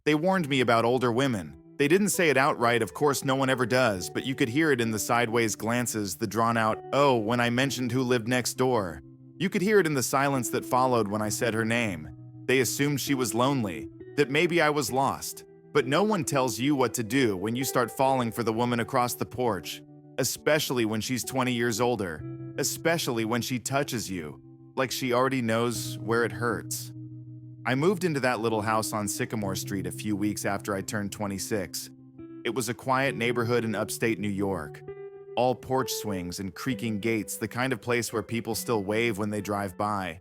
They warned me about older women. They didn't say it outright, of course no one ever does, but you could hear it in the sideways glances, the drawn-out, "oh," when I mentioned who lived next door. You could hear it in the silence that followed when I said her name. They assumed she was lonely, that maybe I was lost. But no one tells you what to do when you start falling for the woman across the porch, especially when she's 20 years older, especially when she touches you, like she already knows where it hurts. I moved into that little house on Sycamore Street a few weeks after I turned 26. It was a quiet neighborhood in upstate New York. All porch swings and creaking gates, the kind of place where people still wave when they drive by.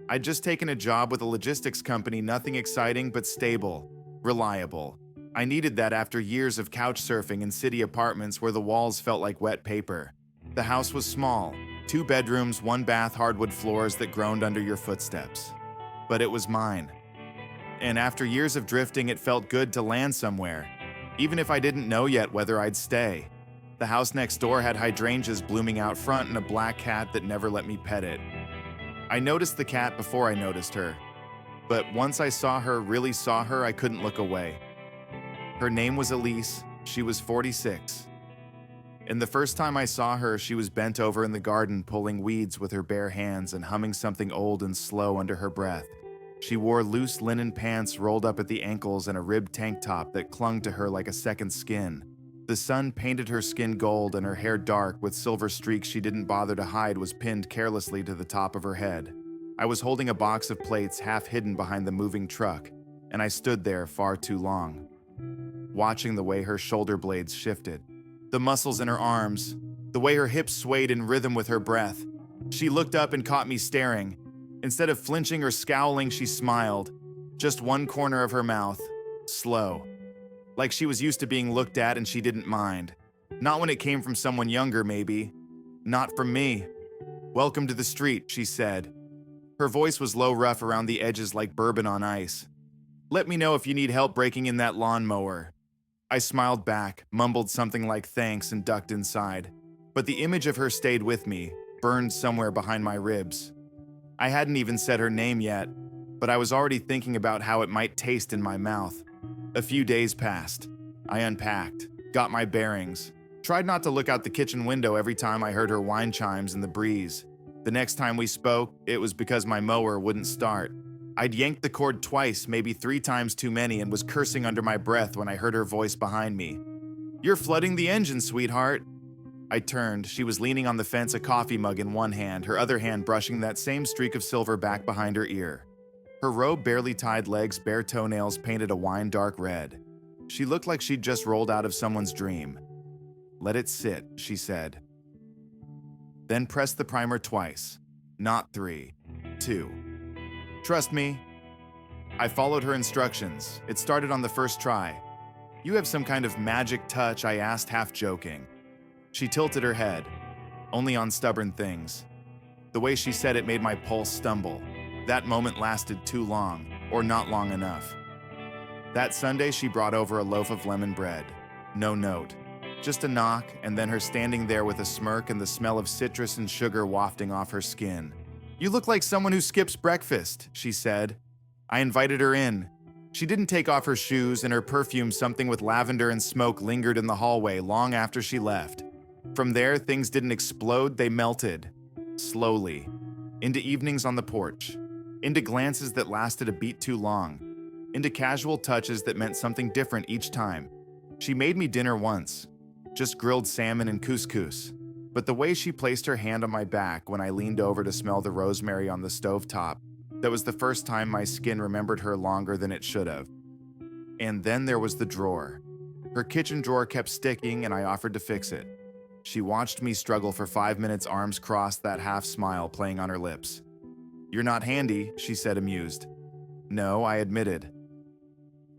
I'd just taken a job with a logistics company, nothing exciting but stable, reliable. I needed that after years of couch surfing in city apartments where the walls felt like wet paper. The house was small, 2 bedrooms, 1 bath, hardwood floors that groaned under your footsteps. But it was mine. And after years of drifting, it felt good to land somewhere, even if I didn't know yet whether I'd stay. The house next door had hydrangeas blooming out front and a black cat that never let me pet it. I noticed the cat before I noticed her. But once I really saw her, I couldn't look away. Her name was Elise. She was 46. And the first time I saw her, she was bent over in the garden pulling weeds with her bare hands and humming something old and slow under her breath. She wore loose linen pants rolled up at the ankles and a ribbed tank top that clung to her like a second skin. The sun painted her skin gold and her hair dark with silver streaks she didn't bother to hide was pinned carelessly to the top of her head. I was holding a box of plates half hidden behind the moving truck, and I stood there far too long, watching the way her shoulder blades shifted, the muscles in her arms, the way her hips swayed in rhythm with her breath. She looked up and caught me staring. Instead of flinching or scowling, she smiled, just one corner of her mouth, slow. Like she was used to being looked at and she didn't mind. Not when it came from someone younger, maybe. Not from me. "Welcome to the street," she said. Her voice was low, rough around the edges like bourbon on ice. "Let me know if you need help breaking in that lawnmower." I smiled back, mumbled something like thanks, and ducked inside. But the image of her stayed with me, burned somewhere behind my ribs. I hadn't even said her name yet, but I was already thinking about how it might taste in my mouth. A few days passed. I unpacked, got my bearings, tried not to look out the kitchen window every time I heard her wind chimes in the breeze. The next time we spoke, it was because my mower wouldn't start. I'd yanked the cord twice, maybe 3 times too many, and was cursing under my breath when I heard her voice behind me. "You're flooding the engine, sweetheart." I turned. She was leaning on the fence, a coffee mug in one hand, her other hand brushing that same streak of silver back behind her ear. Her robe, barely tied legs, bare toenails painted a wine-dark red. She looked like she'd just rolled out of someone's dream. "Let it sit," she said. Then press the primer twice. Not 3. 2. "Trust me." I followed her instructions. It started on the first try. "You have some kind of magic touch?" I asked, half joking. She tilted her head. "Only on stubborn things." The way she said it made my pulse stumble. That moment lasted too long, or not long enough. That Sunday, she brought over a loaf of lemon bread. No note. Just a knock, and then her standing there with a smirk and the smell of citrus and sugar wafting off her skin. "You look like someone who skips breakfast," she said. I invited her in. She didn't take off her shoes, and her perfume, something with lavender and smoke, lingered in the hallway long after she left. From there, things didn't explode, they melted. Slowly. Into evenings on the porch. Into glances that lasted a beat too long. Into casual touches that meant something different each time. She made me dinner once. Just grilled salmon and couscous. But the way she placed her hand on my back when I leaned over to smell the rosemary on the stovetop, that was the first time my skin remembered her longer than it should have. And then there was the drawer. Her kitchen drawer kept sticking, and I offered to fix it. She watched me struggle for 5 minutes, arms crossed, that half smile playing on her lips. "You're not handy," she said, amused. "No," I admitted.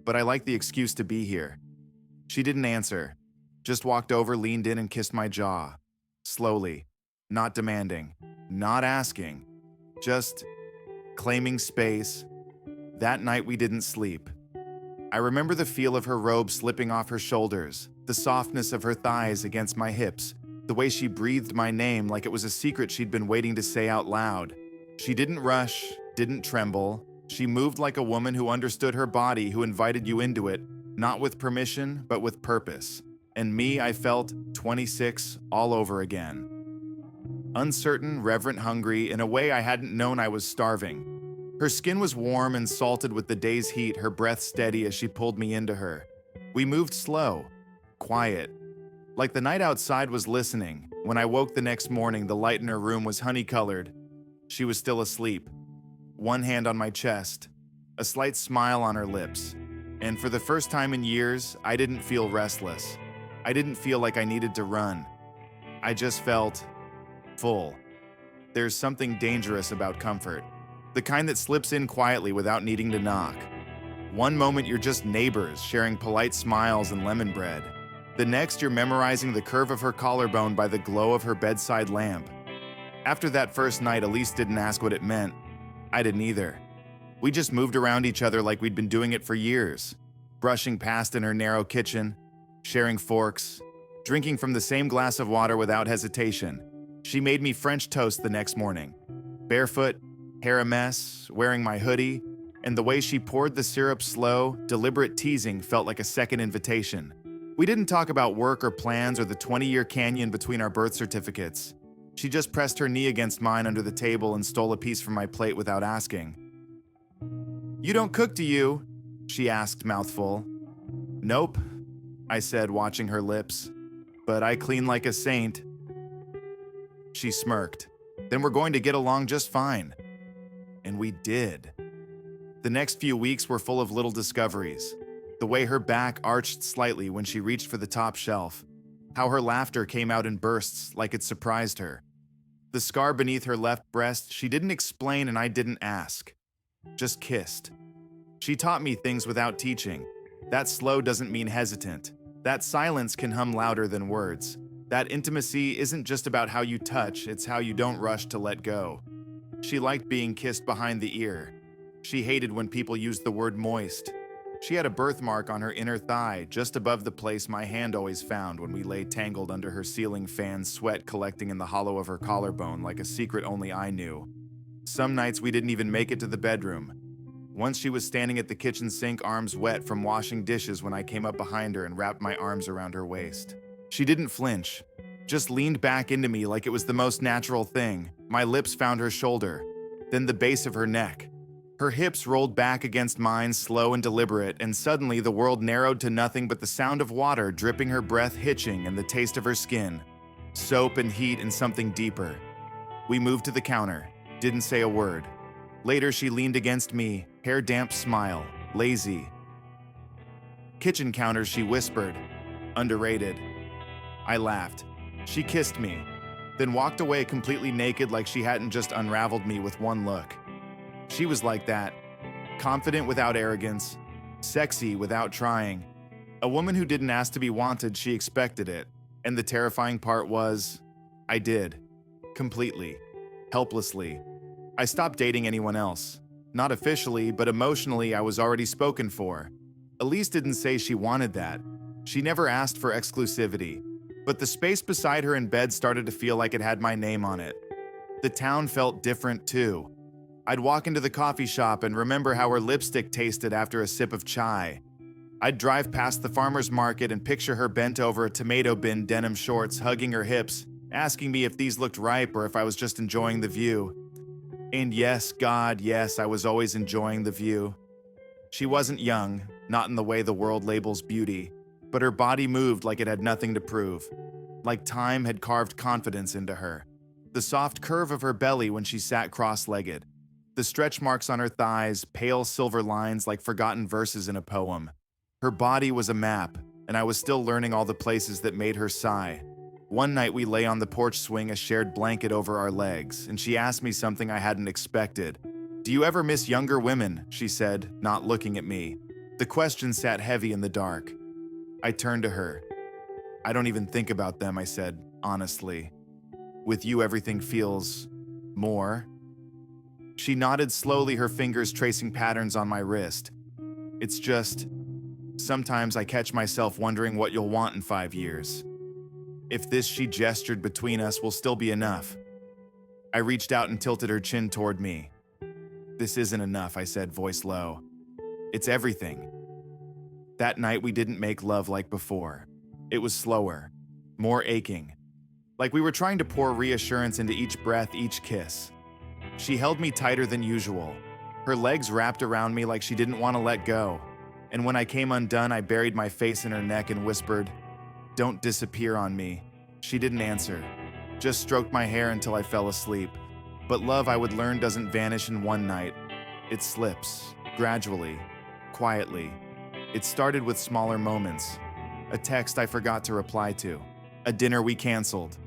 "But I like the excuse to be here." She didn't answer. Just walked over, leaned in, and kissed my jaw. Slowly. Not demanding. Not asking. Just claiming space. That night we didn't sleep. I remember the feel of her robe slipping off her shoulders, the softness of her thighs against my hips, the way she breathed my name like it was a secret she'd been waiting to say out loud. She didn't rush, didn't tremble, She moved like a woman who understood her body, who invited you into it, not with permission, but with purpose. And me, I felt 26 all over again. Uncertain, reverent, hungry, in a way I hadn't known I was starving. Her skin was warm and salted with the day's heat, her breath steady as she pulled me into her. We moved slow, quiet, like the night outside was listening. When I woke the next morning, the light in her room was honey-colored. She was still asleep, one hand on my chest, a slight smile on her lips. And for the first time in years, I didn't feel restless. I didn't feel like I needed to run. I just felt full. There's something dangerous about comfort, the kind that slips in quietly without needing to knock. One moment you're just neighbors, sharing polite smiles and lemon bread. The next you're memorizing the curve of her collarbone by the glow of her bedside lamp. After that first night, Elise didn't ask what it meant. I didn't either. We just moved around each other like we'd been doing it for years, brushing past in her narrow kitchen, sharing forks, drinking from the same glass of water without hesitation. She made me French toast the next morning. Barefoot, hair a mess, wearing my hoodie, and the way she poured the syrup slow, deliberate teasing felt like a second invitation. We didn't talk about work or plans or the 20-year canyon between our birth certificates. She just pressed her knee against mine under the table and stole a piece from my plate without asking. "You don't cook, do you?" she asked, mouthful. "Nope," I said, watching her lips. "But I clean like a saint." She smirked. "Then we're going to get along just fine." And we did. The next few weeks were full of little discoveries. The way her back arched slightly when she reached for the top shelf. How her laughter came out in bursts like it surprised her. The scar beneath her left breast, she didn't explain and I didn't ask. Just kissed. She taught me things without teaching. That slow doesn't mean hesitant. That silence can hum louder than words. That intimacy isn't just about how you touch, it's how you don't rush to let go. She liked being kissed behind the ear. She hated when people used the word moist. She had a birthmark on her inner thigh, just above the place my hand always found when we lay tangled under her ceiling fan, sweat collecting in the hollow of her collarbone like a secret only I knew. Some nights we didn't even make it to the bedroom. Once she was standing at the kitchen sink, arms wet from washing dishes when I came up behind her and wrapped my arms around her waist. She didn't flinch, just leaned back into me like it was the most natural thing. My lips found her shoulder, then the base of her neck. Her hips rolled back against mine, slow and deliberate, and suddenly the world narrowed to nothing but the sound of water dripping, her breath hitching, and the taste of her skin. Soap and heat and something deeper. We moved to the counter, didn't say a word. Later she leaned against me, hair damp smile, lazy. "Kitchen counters," she whispered. "Underrated." I laughed. She kissed me, then walked away completely naked like she hadn't just unraveled me with one look. She was like that, confident without arrogance, sexy without trying. A woman who didn't ask to be wanted, she expected it. And the terrifying part was, I did. Completely. Helplessly. I stopped dating anyone else. Not officially, but emotionally I was already spoken for. Elise didn't say she wanted that. She never asked for exclusivity. But the space beside her in bed started to feel like it had my name on it. The town felt different too. I'd walk into the coffee shop and remember how her lipstick tasted after a sip of chai. I'd drive past the farmer's market and picture her bent over a tomato bin, denim shorts, hugging her hips, asking me if these looked ripe or if I was just enjoying the view. And yes, God, yes, I was always enjoying the view. She wasn't young, not in the way the world labels beauty, but her body moved like it had nothing to prove, like time had carved confidence into her. The soft curve of her belly when she sat cross-legged. The stretch marks on her thighs, pale silver lines like forgotten verses in a poem. Her body was a map, and I was still learning all the places that made her sigh. One night we lay on the porch swing, a shared blanket over our legs, and she asked me something I hadn't expected. "Do you ever miss younger women?" she said, not looking at me. The question sat heavy in the dark. I turned to her. "I don't even think about them," I said, honestly. "With you, everything feels more." She nodded slowly, her fingers tracing patterns on my wrist. "It's just, sometimes I catch myself wondering what you'll want in 5 years. If this," she gestured, "between us will still be enough." I reached out and tilted her chin toward me. This isn't enough, I said, voice low. It's everything. That night we didn't make love like before. It was slower, more aching. Like we were trying to pour reassurance into each breath, each kiss. She held me tighter than usual. Her legs wrapped around me like she didn't want to let go. And when I came undone, I buried my face in her neck and whispered, "Don't disappear on me." She didn't answer, just stroked my hair until I fell asleep. But love, I would learn, doesn't vanish in one night. It slips, gradually, quietly. It started with smaller moments. A text I forgot to reply to. A dinner we canceled.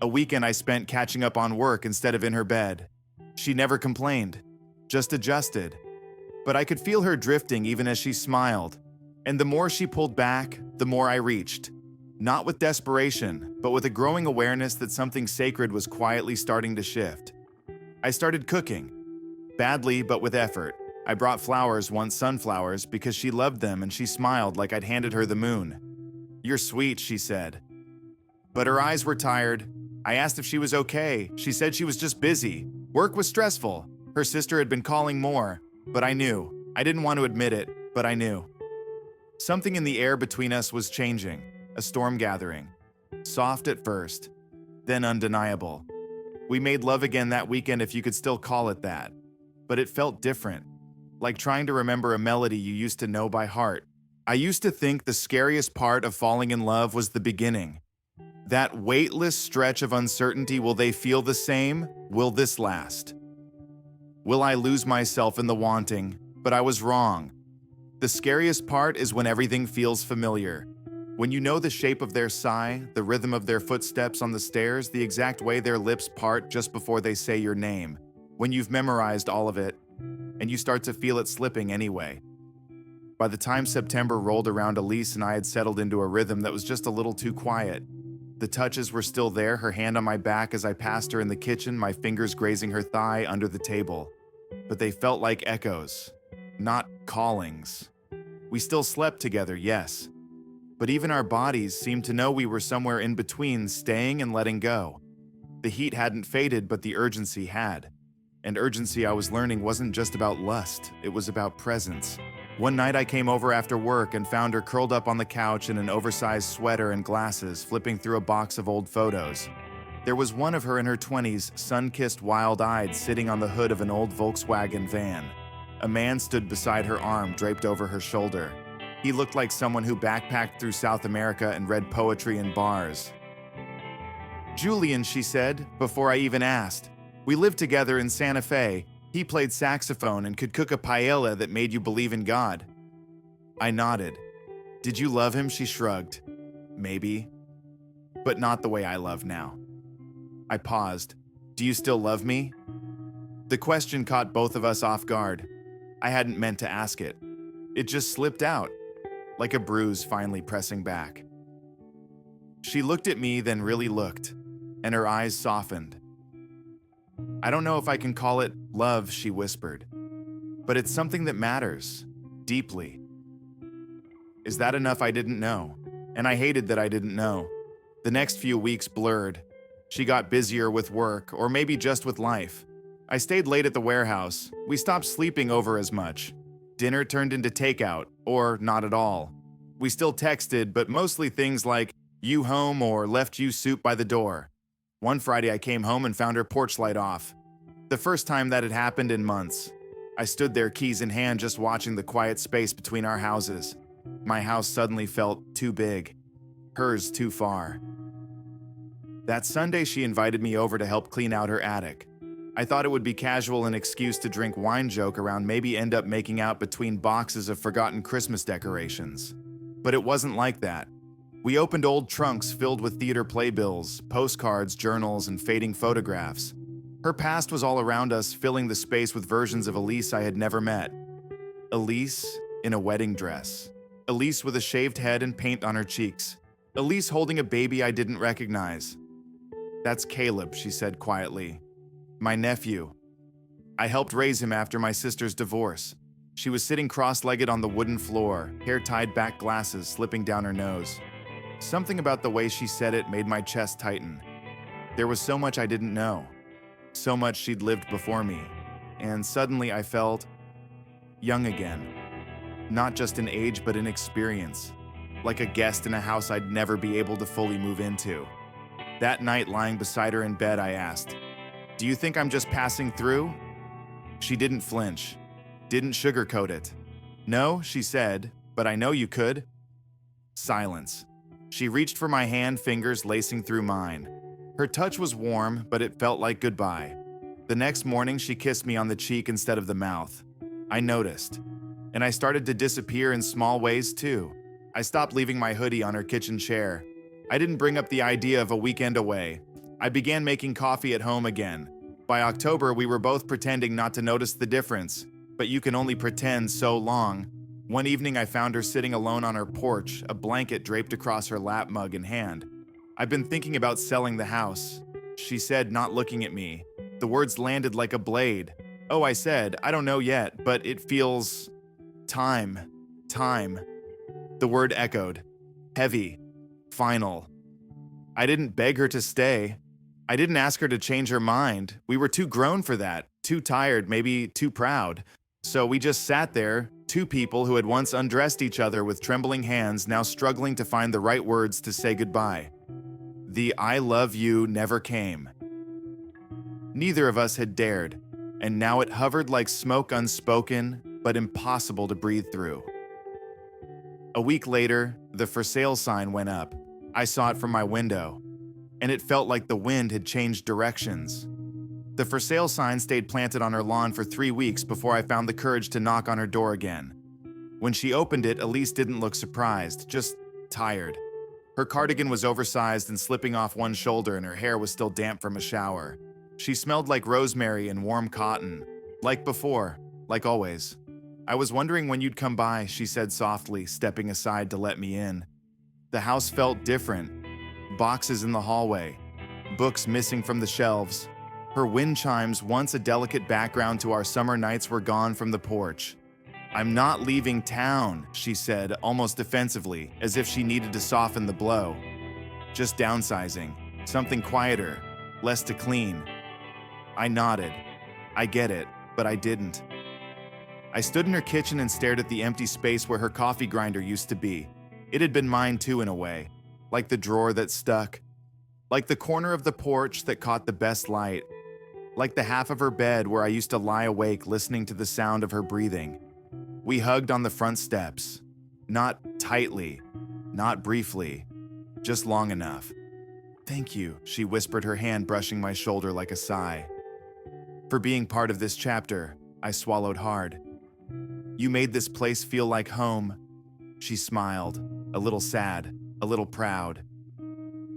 A weekend I spent catching up on work instead of in her bed. She never complained, just adjusted. But I could feel her drifting even as she smiled. And the more she pulled back, the more I reached. Not with desperation, but with a growing awareness that something sacred was quietly starting to shift. I started cooking. Badly, but with effort. I brought flowers, once sunflowers, because she loved them and she smiled like I'd handed her the moon. "You're sweet," she said. But her eyes were tired. I asked if she was okay. She said she was just busy. Work was stressful. Her sister had been calling more. But I knew. I didn't want to admit it, but I knew. Something in the air between us was changing. A storm gathering. Soft at first, then undeniable. We made love again that weekend, if you could still call it that. But it felt different. Like trying to remember a melody you used to know by heart. I used to think the scariest part of falling in love was the beginning. That weightless stretch of uncertainty. Will they feel the same? Will this last? Will I lose myself in the wanting? But I was wrong. The scariest part is when everything feels familiar. When you know the shape of their sigh, the rhythm of their footsteps on the stairs, the exact way their lips part just before they say your name. When you've memorized all of it, and you start to feel it slipping anyway. By the time September rolled around, Elise and I had settled into a rhythm that was just a little too quiet. The touches were still there, her hand on my back as I passed her in the kitchen, my fingers grazing her thigh under the table. But they felt like echoes, not callings. We still slept together, yes. But even our bodies seemed to know we were somewhere in between, staying and letting go. The heat hadn't faded, but the urgency had. And urgency, I was learning, wasn't just about lust, it was about presence. One night I came over after work and found her curled up on the couch in an oversized sweater and glasses, flipping through a box of old photos. There was one of her in her 20s, sun-kissed, wild-eyed, sitting on the hood of an old Volkswagen van. A man stood beside her, arm draped over her shoulder. He looked like someone who backpacked through South America and read poetry in bars. "Julian," she said, before I even asked. "We lived together in Santa Fe. He played saxophone and could cook a paella that made you believe in God." I nodded. "Did you love him?" She shrugged. "Maybe. But not the way I love now." I paused. "Do you still love me?" The question caught both of us off guard. I hadn't meant to ask it. It just slipped out, like a bruise finally pressing back. She looked at me, then really looked, and her eyes softened. "I don't know if I can call it love," she whispered, "but it's something that matters, deeply." Is that enough? I didn't know, and I hated that I didn't know. The next few weeks blurred. She got busier with work, or maybe just with life. I stayed late at the warehouse. We stopped sleeping over as much. Dinner turned into takeout, or not at all. We still texted, but mostly things like, "You home?" or "Left you soup by the door." One Friday I came home and found her porch light off. The first time that had happened in months. I stood there, keys in hand, just watching the quiet space between our houses. My house suddenly felt too big. Hers too far. That Sunday she invited me over to help clean out her attic. I thought it would be casual, an excuse to drink wine, joke around, maybe end up making out between boxes of forgotten Christmas decorations. But it wasn't like that. We opened old trunks filled with theater playbills, postcards, journals, and fading photographs. Her past was all around us, filling the space with versions of Elise I had never met. Elise in a wedding dress. Elise with a shaved head and paint on her cheeks. Elise holding a baby I didn't recognize. "That's Caleb," she said quietly. "My nephew. I helped raise him after my sister's divorce." She was sitting cross-legged on the wooden floor, hair tied back, glasses slipping down her nose. Something about the way she said it made my chest tighten. There was so much I didn't know. So much she'd lived before me. and suddenly I felt young again. Not just in age, but in experience. Like a guest in a house I'd never be able to fully move into. That night, lying beside her in bed, I asked, "Do you think I'm just passing through?" She didn't flinch, didn't sugarcoat it. "No," she said, "but I know you could." Silence. She reached for my hand, fingers lacing through mine. Her touch was warm, but it felt like goodbye. The next morning, she kissed me on the cheek instead of the mouth. I noticed. And I started to disappear in small ways too. I stopped leaving my hoodie on her kitchen chair. I didn't bring up the idea of a weekend away. I began making coffee at home again. By October, we were both pretending not to notice the difference, but you can only pretend so long. One evening, I found her sitting alone on her porch, a blanket draped across her lap, mug in hand. "I've been thinking about selling the house," she said, not looking at me. The words landed like a blade. "Oh," I said, "I don't know yet, but it feels... time. The word echoed. Heavy. Final. I didn't beg her to stay. I didn't ask her to change her mind. We were too grown for that, too tired, maybe too proud. So we just sat there, two people who had once undressed each other with trembling hands, now struggling to find the right words to say goodbye. The "I love you" never came. Neither of us had dared, and now it hovered like smoke, unspoken, but impossible to breathe through. A week later, the "for sale" sign went up. I saw it from my window, and it felt like the wind had changed directions. The "for sale" sign stayed planted on her lawn for 3 weeks before I found the courage to knock on her door again. When she opened it, Elise didn't look surprised, just tired. Her cardigan was oversized and slipping off one shoulder, and her hair was still damp from a shower. She smelled like rosemary and warm cotton, like before, like always. "I was wondering when you'd come by," she said softly, stepping aside to let me in. The house felt different. Boxes in the hallway, books missing from the shelves. Her wind chimes, once a delicate background to our summer nights, were gone from the porch. "I'm not leaving town," she said, almost defensively, as if she needed to soften the blow. "Just downsizing, something quieter, less to clean." I nodded. "I get it," but I didn't. I stood in her kitchen and stared at the empty space where her coffee grinder used to be. It had been mine too, in a way, like the drawer that stuck, like the corner of the porch that caught the best light, like the half of her bed where I used to lie awake listening to the sound of her breathing. We hugged on the front steps, not tightly, not briefly, just long enough. "Thank you," she whispered, her hand brushing my shoulder like a sigh. "For being part of this chapter," I swallowed hard. "You made this place feel like home." She smiled, a little sad, a little proud.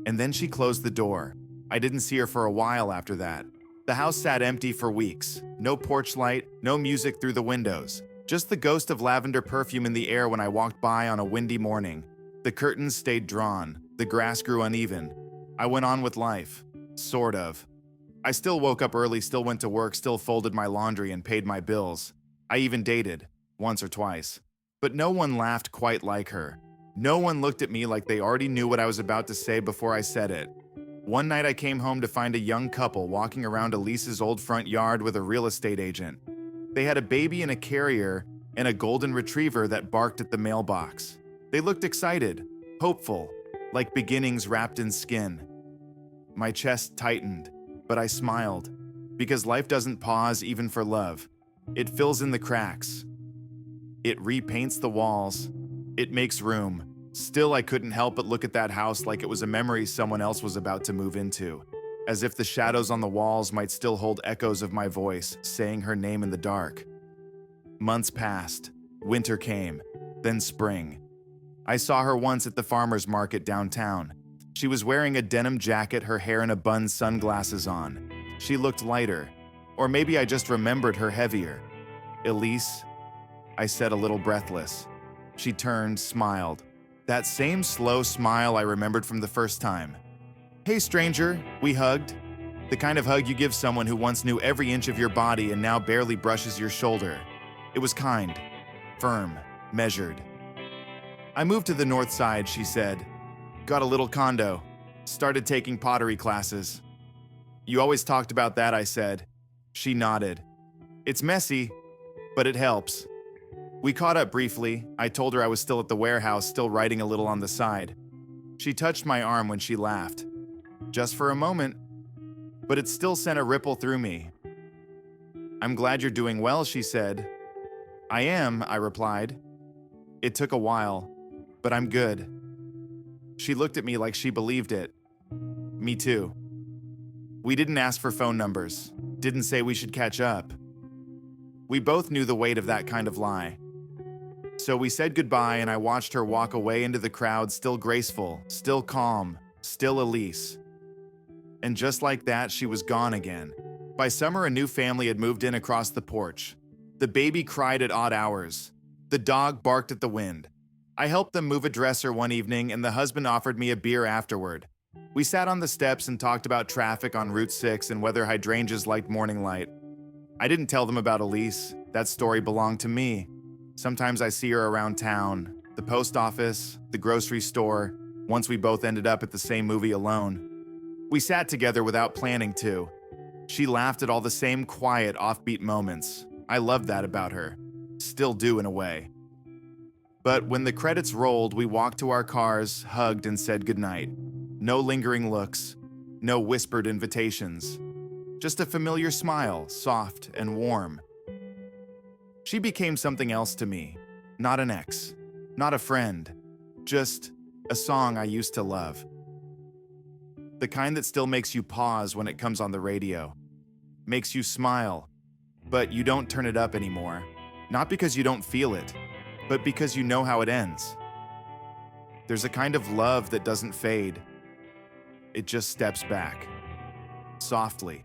And then she closed the door. I didn't see her for a while after that. The house sat empty for weeks. No porch light, no music through the windows. Just the ghost of lavender perfume in the air when I walked by on a windy morning. The curtains stayed drawn. The grass grew uneven. I went on with life. Sort of. I still woke up early, still went to work, still folded my laundry and paid my bills. I even dated, once or twice. But no one laughed quite like her. No one looked at me like they already knew what I was about to say before I said it. One night I came home to find a young couple walking around Elise's old front yard with a real estate agent. They had a baby in a carrier and a golden retriever that barked at the mailbox. They looked excited, hopeful, like beginnings wrapped in skin. My chest tightened, but I smiled, because life doesn't pause even for love. It fills in the cracks. It repaints the walls. It makes room. Still, I couldn't help but look at that house like it was a memory someone else was about to move into, as if the shadows on the walls might still hold echoes of my voice, saying her name in the dark. Months passed. Winter came. Then spring. I saw her once at the farmer's market downtown. She was wearing a denim jacket, her hair in a bun, sunglasses on. She looked lighter. Or maybe I just remembered her heavier. "Elise?" I said, a little breathless. She turned, smiled. That same slow smile I remembered from the first time. "Hey, stranger," we hugged. The kind of hug you give someone who once knew every inch of your body and now barely brushes your shoulder. It was kind, firm, measured. "I moved to the north side," she said. "Got a little condo. Started taking pottery classes." "You always talked about that," I said. She nodded. It's messy, but it helps. We caught up briefly. I told her I was still at the warehouse, still writing a little on the side. She touched my arm when she laughed. Just for a moment, but it still sent a ripple through me. "I'm glad you're doing well," she said. "I am," I replied. "It took a while, but I'm good." She looked at me like she believed it. Me too. We didn't ask for phone numbers, didn't say we should catch up. We both knew the weight of that kind of lie. So we said goodbye, and I watched her walk away into the crowd, still graceful, still calm, still Elise. And just like that, she was gone again. By summer, a new family had moved in across the porch. The baby cried at odd hours. The dog barked at the wind. I helped them move a dresser one evening, and the husband offered me a beer afterward. We sat on the steps and talked about traffic on Route 6 and whether hydrangeas liked morning light. I didn't tell them about Elise. That story belonged to me. Sometimes I see her around town, the post office, the grocery store. Once we both ended up at the same movie alone. We sat together without planning to. She laughed at all the same quiet, offbeat moments. I loved that about her. Still do in a way. But when the credits rolled, we walked to our cars, hugged, and said goodnight. No lingering looks, no whispered invitations. Just a familiar smile, soft and warm. She became something else to me. Not an ex, not a friend, just a song I used to love. The kind that still makes you pause when it comes on the radio. Makes you smile, but you don't turn it up anymore. Not because you don't feel it, but because you know how it ends. There's a kind of love that doesn't fade. It just steps back. Softly.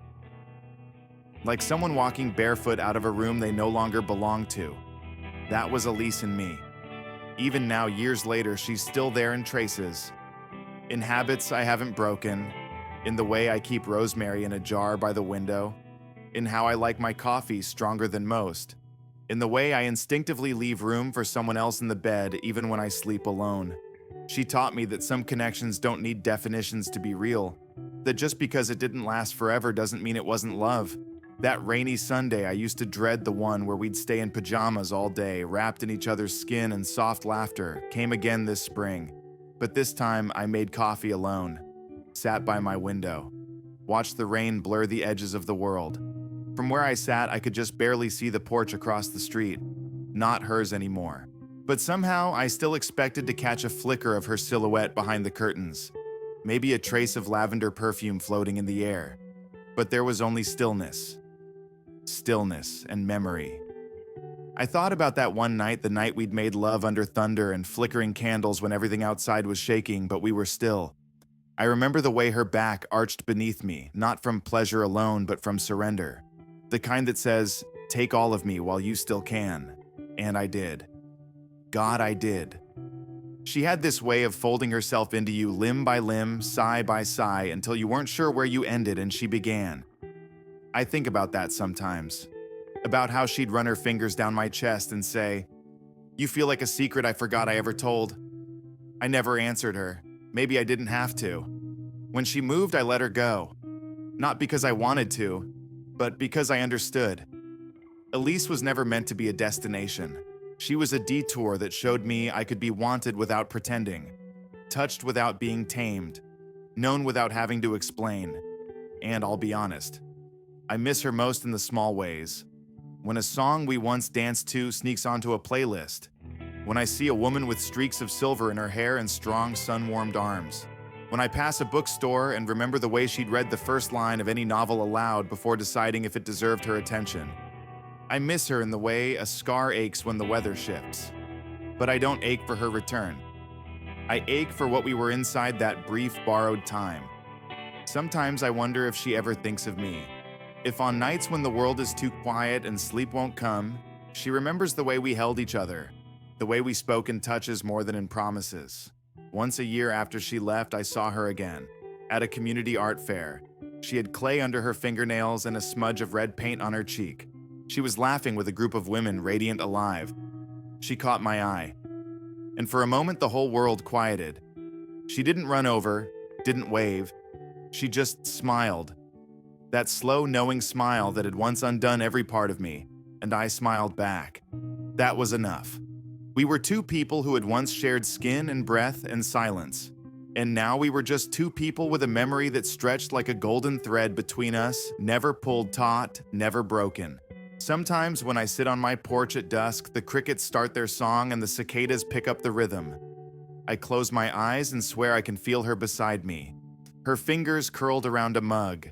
Like someone walking barefoot out of a room they no longer belong to. That was Elise and me. Even now, years later, she's still there in traces. In habits I haven't broken, in the way I keep rosemary in a jar by the window, in how I like my coffee stronger than most, in the way I instinctively leave room for someone else in the bed even when I sleep alone. She taught me that some connections don't need definitions to be real, that just because it didn't last forever doesn't mean it wasn't love. That rainy Sunday, I used to dread the one where we'd stay in pajamas all day, wrapped in each other's skin and soft laughter, came again this spring. But this time, I made coffee alone, sat by my window, watched the rain blur the edges of the world. From where I sat, I could just barely see the porch across the street, not hers anymore. But somehow, I still expected to catch a flicker of her silhouette behind the curtains, maybe a trace of lavender perfume floating in the air. But there was only stillness. Stillness and memory. I thought about that one night, the night we'd made love under thunder and flickering candles when everything outside was shaking, but we were still. I remember the way her back arched beneath me, not from pleasure alone, but from surrender. The kind that says, "Take all of me while you still can." And I did. God, I did. She had this way of folding herself into you limb by limb, sigh by sigh, until you weren't sure where you ended and she began. I think about that sometimes. About how she'd run her fingers down my chest and say, "You feel like a secret I forgot I ever told." I never answered her. Maybe I didn't have to. When she moved, I let her go. Not because I wanted to, but because I understood. Elise was never meant to be a destination. She was a detour that showed me I could be wanted without pretending, touched without being tamed, known without having to explain. And I'll be honest, I miss her most in the small ways. When a song we once danced to sneaks onto a playlist. When I see a woman with streaks of silver in her hair and strong, sun-warmed arms. When I pass a bookstore and remember the way she'd read the first line of any novel aloud before deciding if it deserved her attention. I miss her in the way a scar aches when the weather shifts. But I don't ache for her return. I ache for what we were inside that brief, borrowed time. Sometimes I wonder if she ever thinks of me. If on nights when the world is too quiet and sleep won't come, she remembers the way we held each other, the way we spoke in touches more than in promises. Once a year after she left, I saw her again, at a community art fair. She had clay under her fingernails and a smudge of red paint on her cheek. She was laughing with a group of women, radiant alive. She caught my eye, and for a moment the whole world quieted. She didn't run over, didn't wave. She just smiled. That slow, knowing smile that had once undone every part of me, and I smiled back. That was enough. We were two people who had once shared skin and breath and silence. And now we were just two people with a memory that stretched like a golden thread between us, never pulled taut, never broken. Sometimes when I sit on my porch at dusk, the crickets start their song and the cicadas pick up the rhythm. I close my eyes and swear I can feel her beside me. Her fingers curled around a mug,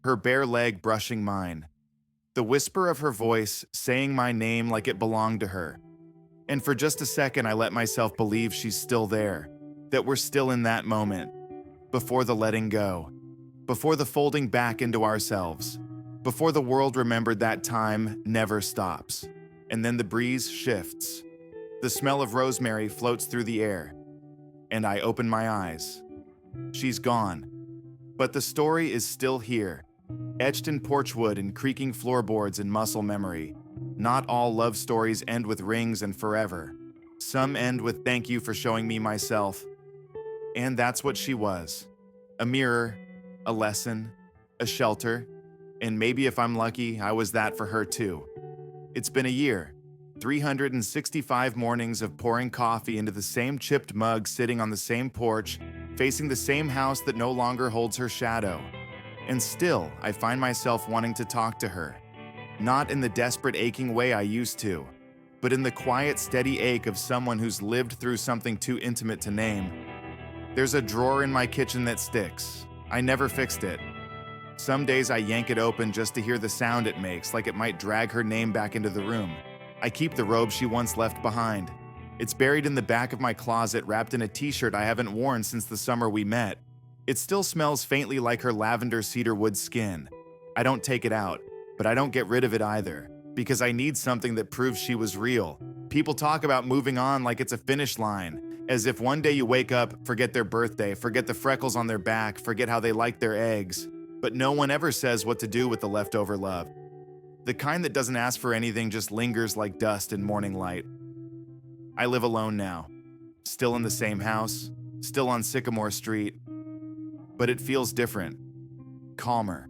her bare leg brushing mine. The whisper of her voice saying my name like it belonged to her. And for just a second, I let myself believe she's still there, that we're still in that moment, before the letting go, before the folding back into ourselves, before the world remembered that time never stops. And then the breeze shifts. The smell of rosemary floats through the air, and I open my eyes. She's gone, but the story is still here, etched in porch wood and creaking floorboards and muscle memory. Not all love stories end with rings and forever. Some end with thank you for showing me myself. And that's what she was. A mirror, a lesson, a shelter, and maybe if I'm lucky, I was that for her too. It's been a year, 365 mornings of pouring coffee into the same chipped mug sitting on the same porch, facing the same house that no longer holds her shadow. And still, I find myself wanting to talk to her. Not in the desperate, aching way I used to, but in the quiet, steady ache of someone who's lived through something too intimate to name. There's a drawer in my kitchen that sticks. I never fixed it. Some days I yank it open just to hear the sound it makes, like it might drag her name back into the room. I keep the robe she once left behind. It's buried in the back of my closet, wrapped in a t-shirt I haven't worn since the summer we met. It still smells faintly like her lavender cedarwood skin. I don't take it out, but I don't get rid of it either, because I need something that proves she was real. People talk about moving on like it's a finish line, as if one day you wake up, forget their birthday, forget the freckles on their back, forget how they like their eggs. But no one ever says what to do with the leftover love. The kind that doesn't ask for anything, just lingers like dust in morning light. I live alone now, still in the same house, still on Sycamore Street, but it feels different, calmer,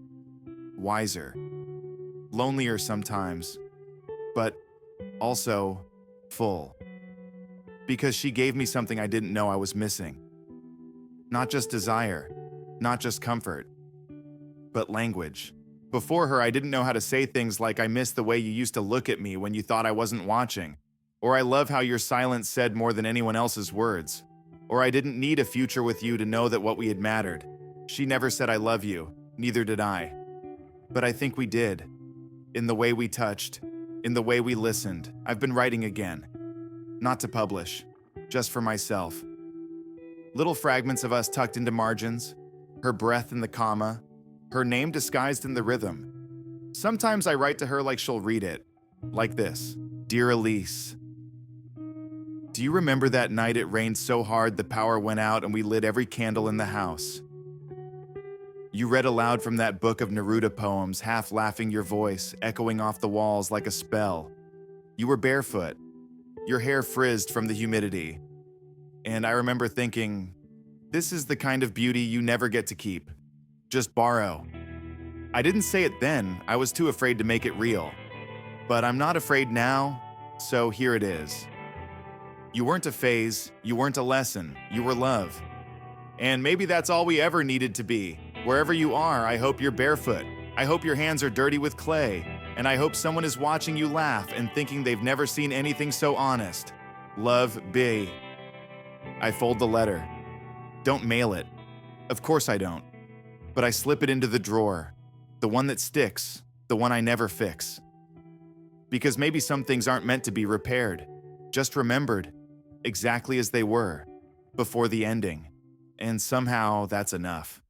wiser, lonelier sometimes, but also full. Because she gave me something I didn't know I was missing. Not just desire, not just comfort, but language. Before her, I didn't know how to say things like, I miss the way you used to look at me when you thought I wasn't watching, or I love how your silence said more than anyone else's words, or I didn't need a future with you to know that what we had mattered. She never said I love you, neither did I. But I think we did. In the way we touched, in the way we listened. I've been writing again. Not to publish, just for myself. Little fragments of us tucked into margins, her breath in the comma, her name disguised in the rhythm. Sometimes I write to her like she'll read it, like this. Dear Elise, do you remember that night it rained so hard the power went out and we lit every candle in the house? You read aloud from that book of Neruda poems, half laughing, your voice echoing off the walls like a spell. You were barefoot, your hair frizzed from the humidity. And I remember thinking, this is the kind of beauty you never get to keep. Just borrow. I didn't say it then, I was too afraid to make it real. But I'm not afraid now, so here it is. You weren't a phase, you weren't a lesson, you were love. And maybe that's all we ever needed to be. Wherever you are, I hope you're barefoot. I hope your hands are dirty with clay. And I hope someone is watching you laugh and thinking they've never seen anything so honest. Love, B. I fold the letter. Don't mail it. Of course I don't. But I slip it into the drawer. The one that sticks, the one I never fix. Because maybe some things aren't meant to be repaired, just remembered, exactly as they were, before the ending. And somehow that's enough.